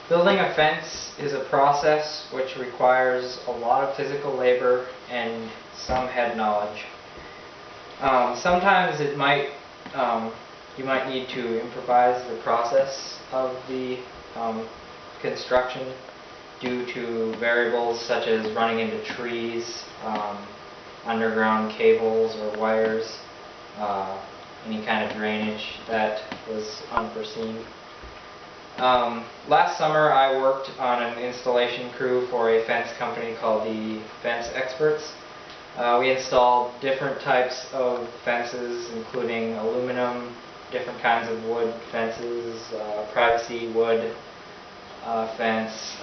Building a fence is a process which requires a lot of physical labor and some head knowledge. Sometimes you might need to improvise the process of the construction due to variables such as running into trees, underground cables or wires, any kind of drainage that was unforeseen. Last summer I worked on an installation crew for a fence company called the Fence Experts. We installed different types of fences, including aluminum, different kinds of wood fences, privacy wood fence,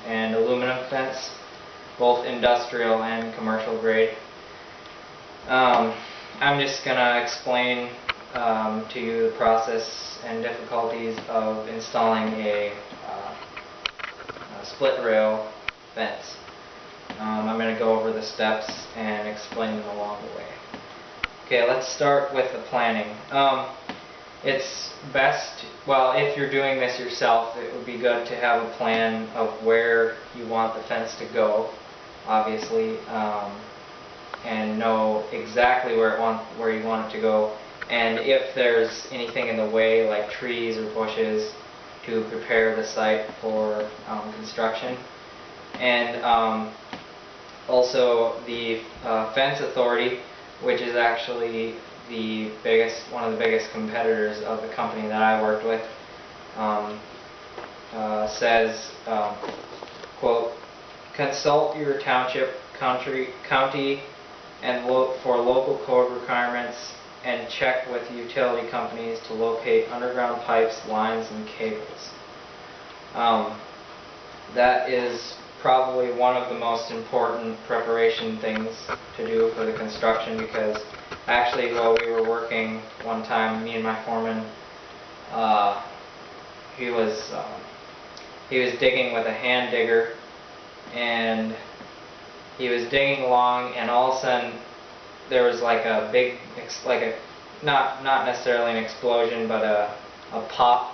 and aluminum fence, both industrial and commercial grade. I'm just going to explain to you the process and difficulties of installing a split rail fence. I'm going to go over the steps and explain them along the way. Okay, let's start with the planning. It's best, well, if you're doing this yourself, it would be good to have a plan of where you want the fence to go, obviously, and know exactly where you want it to go, and if there's anything in the way, like trees or bushes, to prepare the site for construction. And also the Fence Authority, which is actually one of the biggest competitors of the company that I worked with, says, quote, consult your township, county, and for local code requirements, and check with utility companies to locate underground pipes, lines, and cables. That is probably one of the most important preparation things to do for the construction, because actually while we were working one time, me and my foreman, he was digging with a hand digger, and he was digging along, and all of a sudden there was like a big, not necessarily an explosion, but a pop.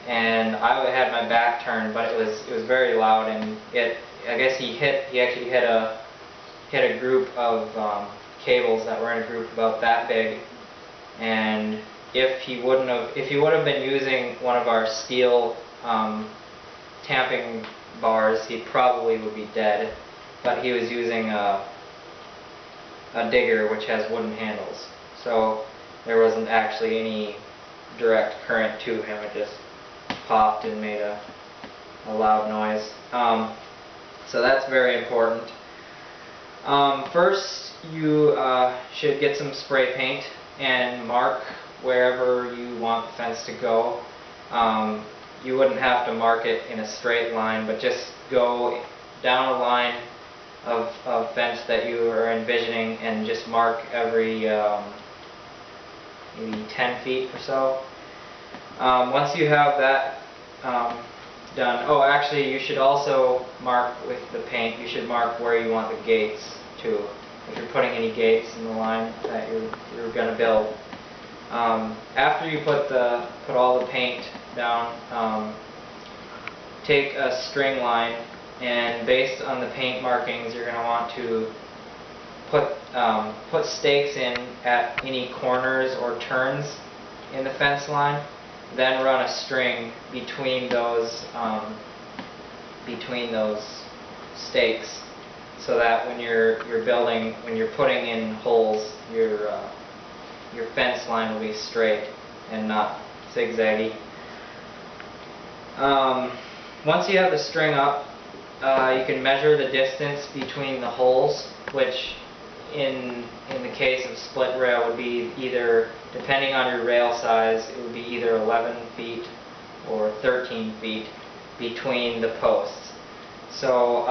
And I had my back turned, but it was very loud, and I guess he actually hit a group of cables that were in a group about that big. And if he would have been using one of our steel tamping bars, he probably would be dead. But he was using a digger which has wooden handles, so there wasn't actually any direct current to him. It just popped and made a loud noise. So that's very important. First, you should get some spray paint and mark wherever you want the fence to go. You wouldn't have to mark it in a straight line, but just go down a line of fence that you are envisioning and just mark every maybe 10 feet or so. Once you have that done, oh, actually you should also mark with the paint, you should mark where you want the gates too, if you're putting any gates in the line that you're going to build. After you put all the paint down, take a string line, and based on the paint markings, you're going to want to put stakes in at any corners or turns in the fence line. Then run a string between those stakes, so that when you're putting in holes, your fence line will be straight and not zigzaggy. Once you have the string up, you can measure the distance between the holes, which in the case of split rail would be either, depending on your rail size, it would be either 11 feet or 13 feet between the posts. So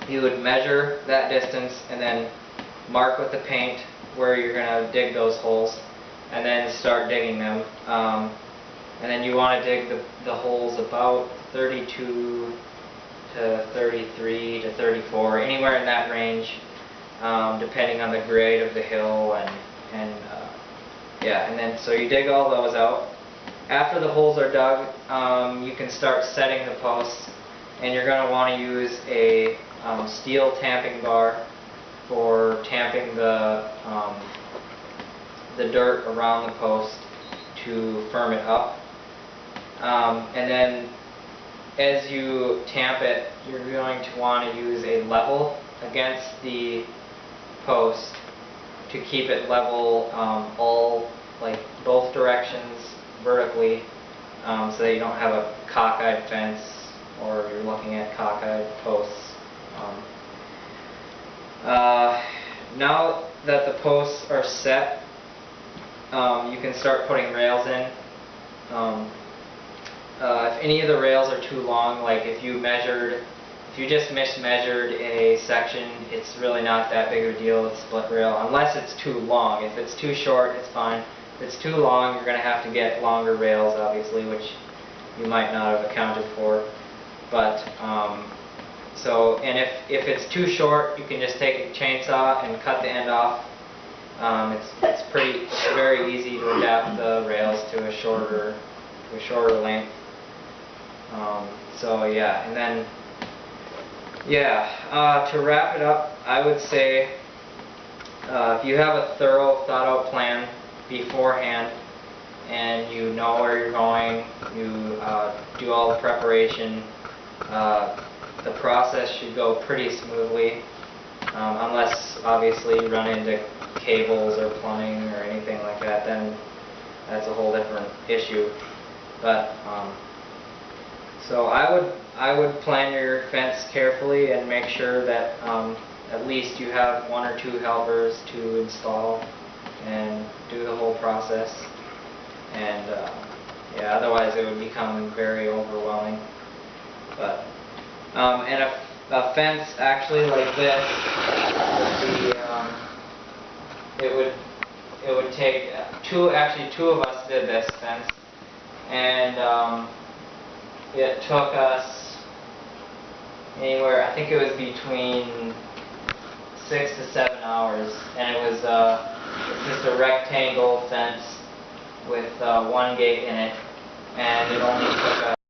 you would measure that distance and then mark with the paint where you're going to dig those holes, and then start digging them. And then you want to dig the holes about 32 to 33 to 34, anywhere in that range, depending on the grade of the hill, and then so you dig all those out, after the holes are dug, you can start setting the posts, and you're going to want to use a steel tamping bar for tamping the dirt around the post to firm it up. And then as you tamp it, you're going to want to use a level against the post to keep it level both directions vertically, so that you don't have a cockeyed fence or you're looking at cockeyed posts. Now that the posts are set, you can start putting rails in. If any of the rails are too long, like if you just mismeasured a section, it's really not that big of a deal with split rail, unless it's too long. If it's too short, it's fine. If it's too long, you're going to have to get longer rails, obviously, which you might not have accounted for. But and if it's too short, you can just take a chainsaw and cut the end off. It's very easy to adapt the rails to a shorter length. So yeah, and then to wrap it up, I would say if you have a thorough, thought-out plan beforehand, and you know where you're going, you do all the preparation, the process should go pretty smoothly, unless obviously you run into cables or plumbing or anything like that, then that's a whole different issue. But so I would plan your fence carefully and make sure that at least you have 1 or 2 helpers to install and do the whole process. And otherwise it would become very overwhelming. But and a fence actually like this would be it would take two of us did this fence, and it took us anywhere, I think it was between 6 to 7 hours, and it was it's just a rectangle fence with 1 gate in it, and it only took us